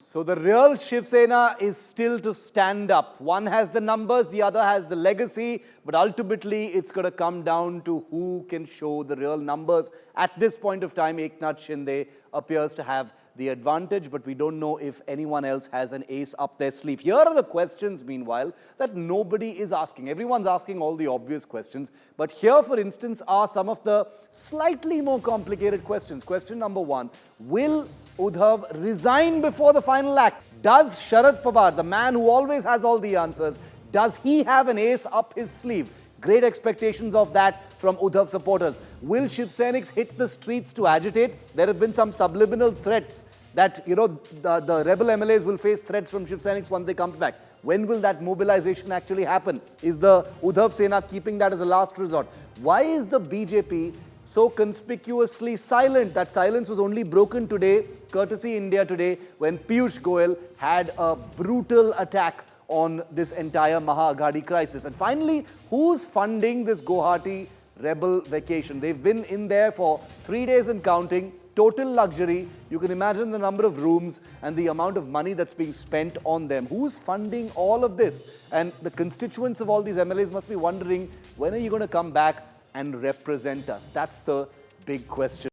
So the real Shiv Sena is still to stand up. One has the numbers, the other has the legacy, but ultimately it's going to come down to who can show the real numbers. At this point of time, Eknath Shinde appears to have the advantage, but we don't know if anyone else has an ace up their sleeve. Here are the questions, meanwhile, that nobody is asking. Everyone's asking all the obvious questions, but here, for instance, are some of the slightly more complicated questions. Question number one, will Uddhav resign before the final act? Does Sharad Pawar, the man who always has all the answers, does he have an ace up his sleeve? Great expectations of that from Uddhav supporters. Will Shiv Senics hit the streets to agitate? There have been some subliminal threats that, the rebel MLAs will face threats from Shiv Senics once they come back. When will that mobilization actually happen? Is the Uddhav Sena keeping that as a last resort? Why is the BJP so conspicuously silent? That silence was only broken today, courtesy India Today, when Piyush Goyal had a brutal attack on this entire Maharashtra crisis. And finally, who's funding this Guwahati rebel vacation? They've been in there for 3 days and counting, total luxury. You can imagine the number of rooms and the amount of money that's being spent on them. Who's funding all of this? And the constituents of all these MLAs must be wondering, when are you going to come back and represent us? That's the big question.